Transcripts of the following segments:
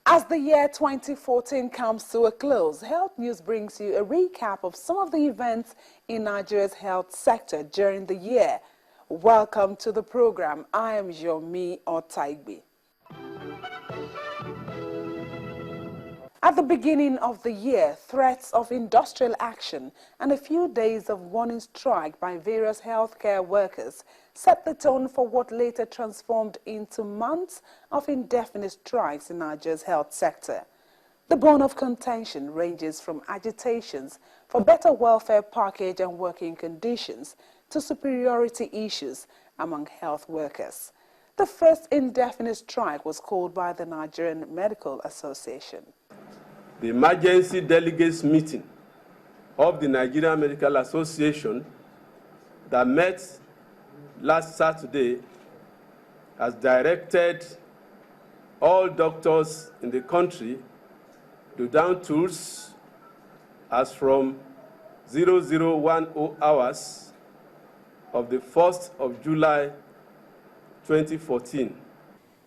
As the year 2014 comes to a close, Health News brings you a recap of some of the events in Nigeria's health sector during the year. Welcome to the program. I am Yomi Otaigbe. At the beginning of the year, threats of industrial action and a few days of warning strike by various healthcare workers set the tone for what later transformed into months of indefinite strikes in Nigeria's health sector. The bone of contention ranges from agitations for better welfare package and working conditions to superiority issues among health workers. The first indefinite strike was called by the Nigerian Medical Association. The emergency delegates meeting of the Nigerian Medical Association that met last Saturday has directed all doctors in the country to down tools as from 0010 hours of the 1st of July 2014.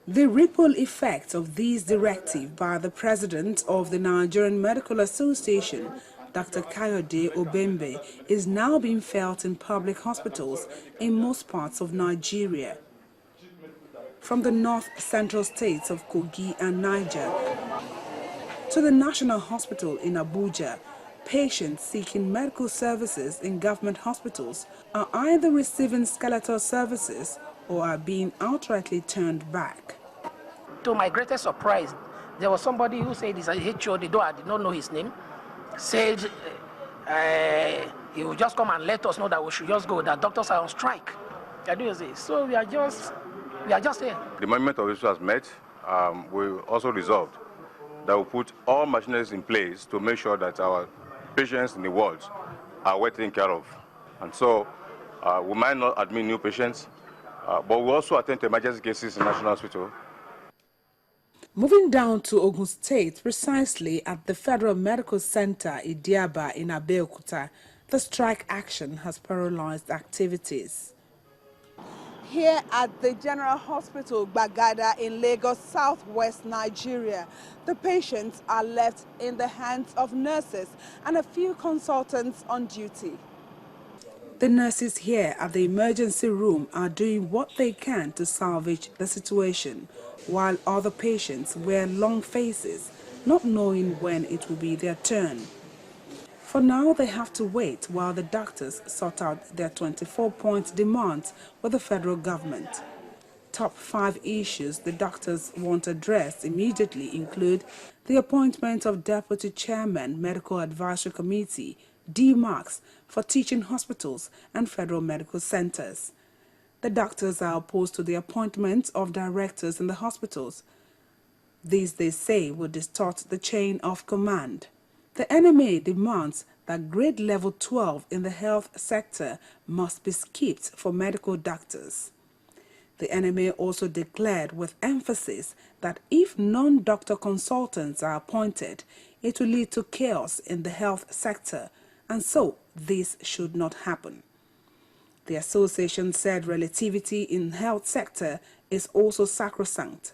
The ripple effect of this directive by the president of the Nigerian Medical Association, Dr. Kayode Obembe, is now being felt in public hospitals in most parts of Nigeria. From the north-central states of Kogi and Niger to the National Hospital in Abuja, patients seeking medical services in government hospitals are either receiving skeletal services or are being outrightly turned back. To my greatest surprise, there was somebody who said he's a HOD, though I did not know his name, said he will just come and let us know that we should just go, that doctors are on strike. So we are just here. The management of this has met. We also resolved that we put all machineries in place to make sure that our patients in the wards are well taken care of. And so we might not admit new patients, but we also attend to emergency cases in National Hospital. Moving down to Ogun State, precisely at the Federal Medical Center Idiaba in Abeokuta, the strike action has paralyzed activities. Here at the General Hospital Bagada in Lagos, southwest Nigeria, the patients are left in the hands of nurses and a few consultants on duty. The nurses here at the emergency room are doing what they can to salvage the situation, while other patients wear long faces, not knowing when it will be their turn. For now, they have to wait while the doctors sort out their 24-point demands with the federal government. Top 5 issues the doctors want addressed immediately include the appointment of Deputy Chairman Medical Advisory Committee, DMACs, for teaching hospitals and federal medical centers. The doctors are opposed to the appointment of directors in the hospitals. These, they say, will distort the chain of command. The NMA demands that grade level 12 in the health sector must be skipped for medical doctors. The NMA also declared with emphasis that if non-doctor consultants are appointed, it will lead to chaos in the health sector, and so this should not happen. The association said relativity in the health sector is also sacrosanct,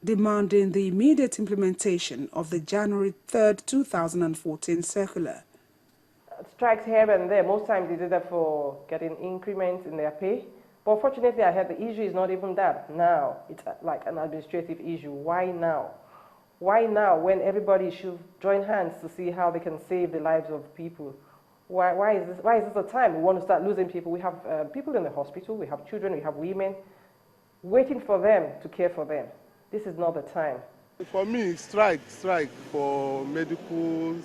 demanding the immediate implementation of the January 3, 2014 circular. Strikes here and there, most times they do that for getting increments in their pay. But fortunately, I heard the issue is not even that now. It's like an administrative issue. Why now? Why now when everybody should join hands to see how they can save the lives of people? Why is this a time we want to start losing people? We have people in the hospital, we have children, we have women, waiting for them to care for them. This is not the time. For me, strike for medicals,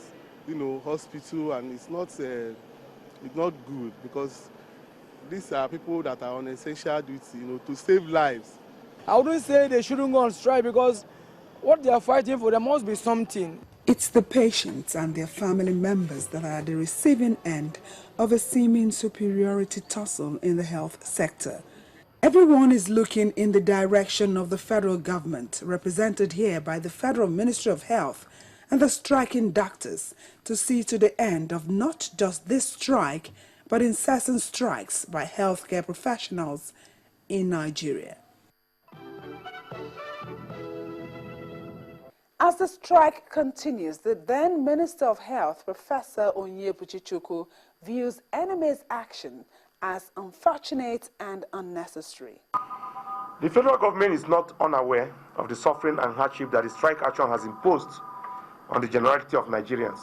hospital, and it's not good because these are people that are on essential duty, to save lives. I wouldn't say they shouldn't go on strike because what they are fighting for, there must be something. It's the patients and their family members that are at the receiving end of a seeming superiority tussle in the health sector. Everyone is looking in the direction of the federal government, represented here by the Federal Ministry of Health and the striking doctors, to see to the end of not just this strike, but incessant strikes by healthcare professionals in Nigeria. As the strike continues, the then Minister of Health, Professor Onyebuchichukwu, views NMA's action as unfortunate and unnecessary. The federal government is not unaware of the suffering and hardship that the strike action has imposed on the generality of Nigerians,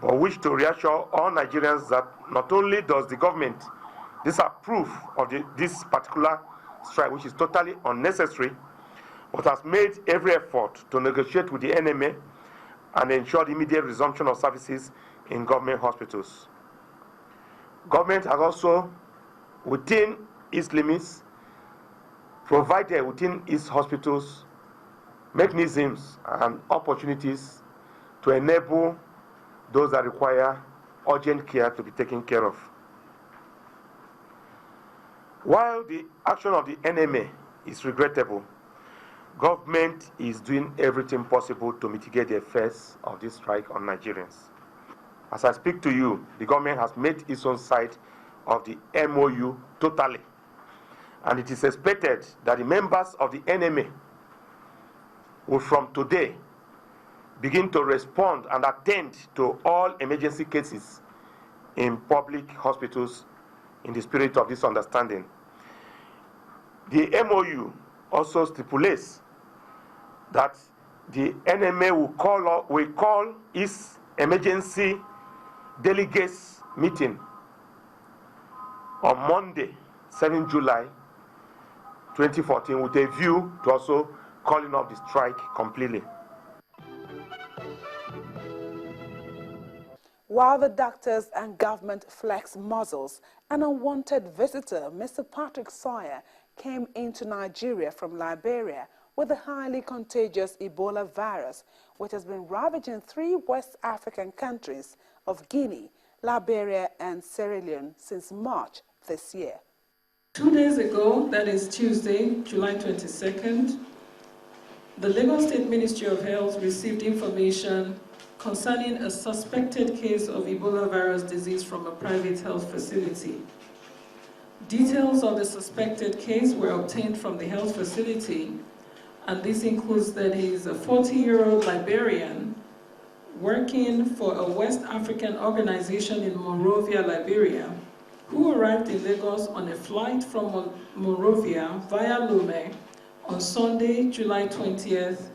but wish to reassure all Nigerians that not only does the government disapprove of this particular strike, which is totally unnecessary, but has made every effort to negotiate with the NMA and ensure the immediate resumption of services in government hospitals. Government has also, within its limits, provided within its hospitals mechanisms and opportunities to enable those that require urgent care to be taken care of. While the action of the NMA is regrettable, government is doing everything possible to mitigate the effects of this strike on Nigerians. As I speak to you, the government has made its own side of the MOU totally, and it is expected that the members of the NMA will from today begin to respond and attend to all emergency cases in public hospitals in the spirit of this understanding. The MOU also stipulates that the NMA will call its emergency delegates meeting on Monday, 7 July 2014, with a view to also calling off the strike completely. While the doctors and government flex muscles, an unwanted visitor, Mr. Patrick Sawyer, came into Nigeria from Liberia with the highly contagious Ebola virus, which has been ravaging 3 West African countries of Guinea, Liberia, and Sierra Leone since March this year. 2 days ago, that is Tuesday, July 22nd, the Lagos State Ministry of Health received information concerning a suspected case of Ebola virus disease from a private health facility. Details of the suspected case were obtained from the health facility, and this includes that he is a 40-year-old Liberian working for a West African organization in Monrovia, Liberia, who arrived in Lagos on a flight from Monrovia via Lome on Sunday, July 20th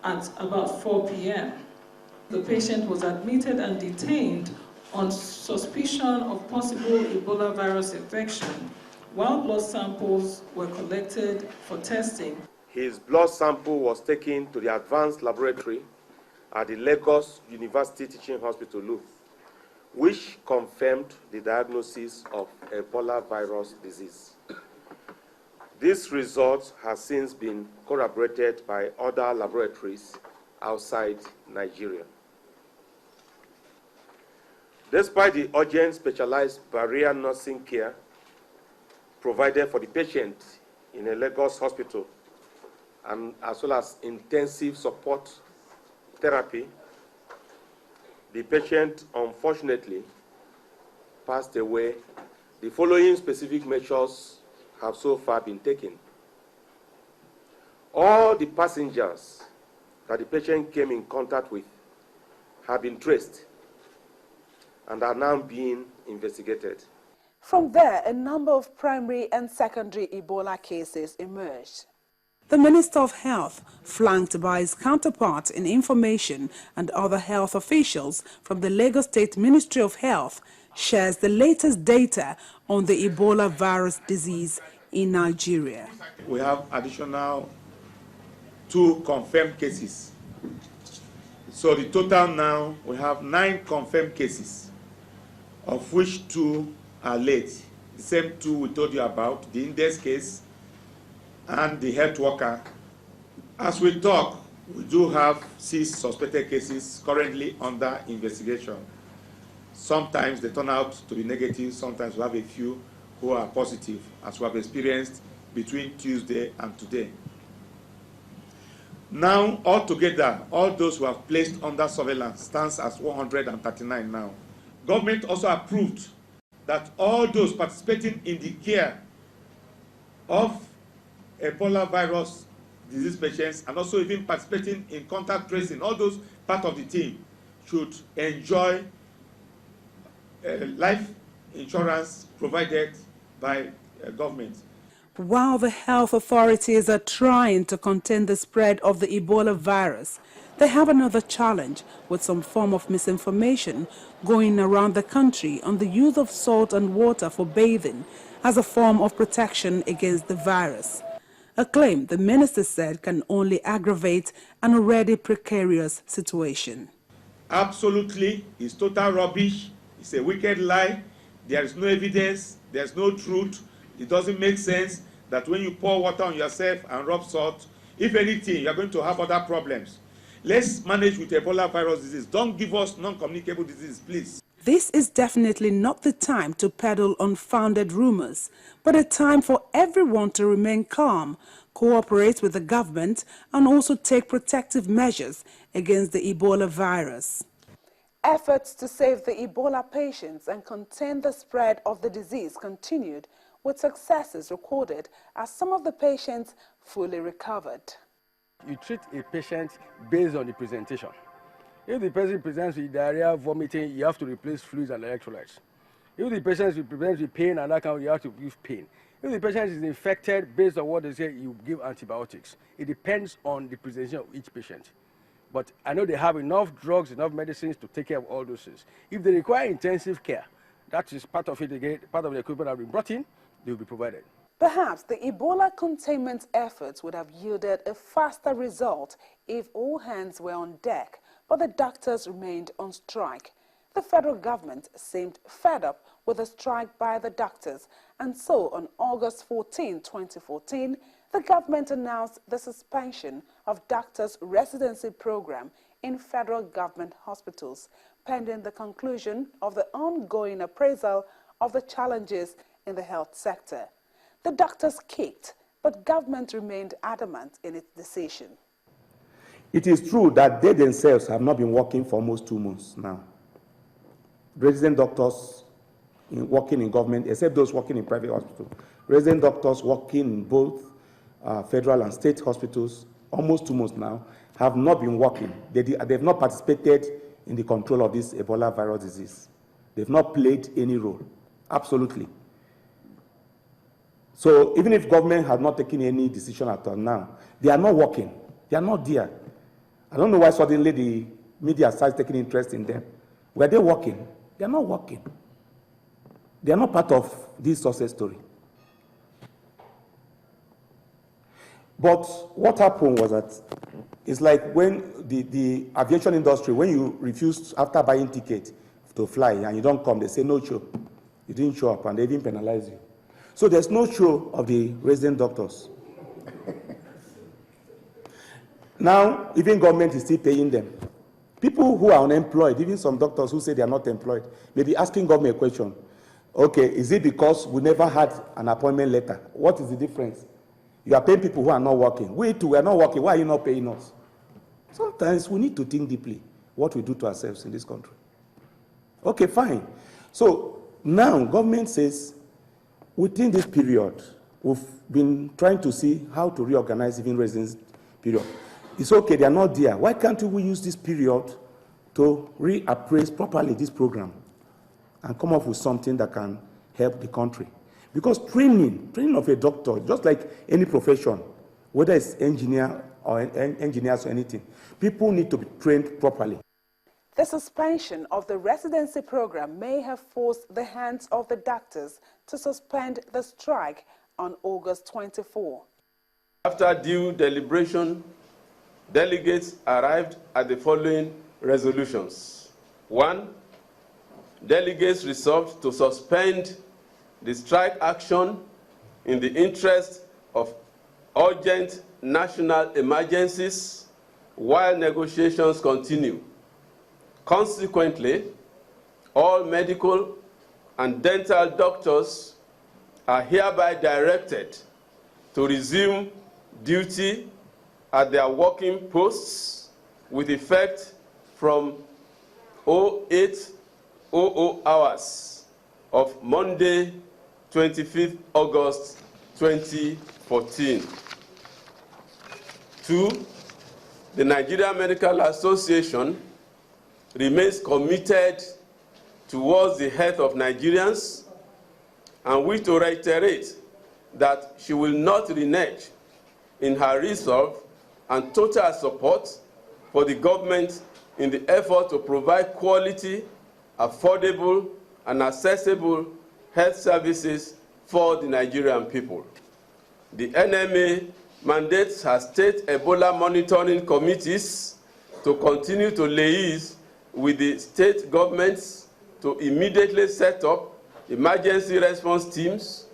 at about 4 p.m. The patient was admitted and detained on suspicion of possible Ebola virus infection, while blood samples were collected for testing. His blood sample was taken to the advanced laboratory at the Lagos University Teaching Hospital, LUTH, which confirmed the diagnosis of Ebola virus disease. This result has since been corroborated by other laboratories outside Nigeria. Despite the urgent specialized barrier nursing care provided for the patient in a Lagos hospital, and as well as intensive support therapy, the patient unfortunately passed away. The following specific measures have so far been taken. All the passengers that the patient came in contact with have been traced and are now being investigated. From there, a number of primary and secondary Ebola cases emerged. The Minister of Health, flanked by his counterparts in information and other health officials from the Lagos State Ministry of Health, shares the latest data on the Ebola virus disease in Nigeria. We have additional 2 confirmed cases. So the total now, we have 9 confirmed cases, of which 2 are late. The same 2 we told you about, the index case and the health worker. As we talk, we do have 6 suspected cases currently under investigation. Sometimes they turn out to be negative, sometimes we have a few who are positive, as we have experienced between Tuesday and today. Now, altogether, all those who have placed under surveillance stands as 139 now. Government also approved that all those participating in the care of Ebola virus disease patients and also even participating in contact tracing, all those part of the team should enjoy life insurance provided by government. While the health authorities are trying to contain the spread of the Ebola virus, they have another challenge with some form of misinformation going around the country on the use of salt and water for bathing as a form of protection against the virus. A claim the minister said can only aggravate an already precarious situation. Absolutely, it's total rubbish. It's a wicked lie. There is no evidence. There's no truth. It doesn't make sense that when you pour water on yourself and rub salt, if anything, you're going to have other problems. Let's manage with Ebola virus disease. Don't give us non-communicable disease, please. This is definitely not the time to peddle unfounded rumors, but a time for everyone to remain calm, cooperate with the government, and also take protective measures against the Ebola virus. Efforts to save the Ebola patients and contain the spread of the disease continued, with successes recorded as some of the patients fully recovered. You treat a patient based on the presentation. If the person presents with diarrhea, vomiting, you have to replace fluids and electrolytes. If the patient presents with pain and that kind, you have to give pain. If the patient is infected, based on what they say, you give antibiotics. It depends on the presentation of each patient. But I know they have enough drugs, enough medicines to take care of all those things. If they require intensive care, that is part of it again, part of the equipment that have been brought in, they will be provided. Perhaps the Ebola containment efforts would have yielded a faster result if all hands were on deck, but the doctors remained on strike. The federal government seemed fed up with the strike by the doctors, and so on August 14, 2014, the government announced the suspension of doctors' residency program in federal government hospitals, pending the conclusion of the ongoing appraisal of the challenges in the health sector. The doctors kicked, but government remained adamant in its decision. It is true that they themselves have not been working for almost 2 months now. Resident doctors working in government, except those working in private hospitals, resident doctors working in both federal and state hospitals, almost 2 months now, have not been working. They've not participated in the control of this Ebola virus disease. They've not played any role, absolutely. So even if government has not taken any decision at all now, they are not working. They are not there. I don't know why suddenly the media starts taking interest in them. Were they working? They are not working. They are not part of this success story. But what happened was that it's like when the aviation industry, when you refuse after buying ticket to fly and you don't come, they say no show. You didn't show up and they even penalize you. So there's no show of the resident doctors. Now, even government is still paying them. People who are unemployed, even some doctors who say they are not employed, may be asking government a question. Okay, is it because we never had an appointment letter? What is the difference? You are paying people who are not working. We too, we are not working. Why are you not paying us? Sometimes we need to think deeply what we do to ourselves in this country. Okay, fine. So now government says, within this period, we've been trying to see how to reorganize even residence period. It's okay, they are not there. Why can't we use this period to reappraise properly this program and come up with something that can help the country? Because training of a doctor, just like any profession, whether it's engineers or anything, people need to be trained properly. The suspension of the residency program may have forced the hands of the doctors to suspend the strike on August 24. After due deliberation, delegates arrived at the following resolutions. 1. Delegates resolved to suspend the strike action in the interest of urgent national emergencies while negotiations continue. Consequently, all medical and dental doctors are hereby directed to resume duty at their working posts with effect from 08:00 hours of Monday, 25th August 2014. 2, the Nigerian Medical Association remains committed towards the health of Nigerians, and wish to reiterate that she will not renege in her resolve and total support for the government in the effort to provide quality, affordable, and accessible health services for the Nigerian people. The NMA mandates her state Ebola monitoring committees to continue to liaise with the state governments to immediately set up emergency response teams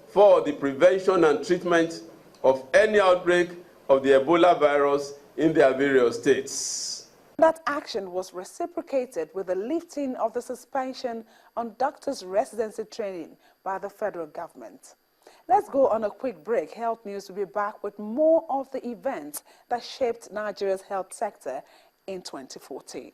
for the prevention and treatment of any outbreak of the Ebola virus in their various states. That action was reciprocated with the lifting of the suspension on doctors' residency training by the federal government. Let's go on a quick break. Health News will be back with more of the events that shaped Nigeria's health sector in 2014.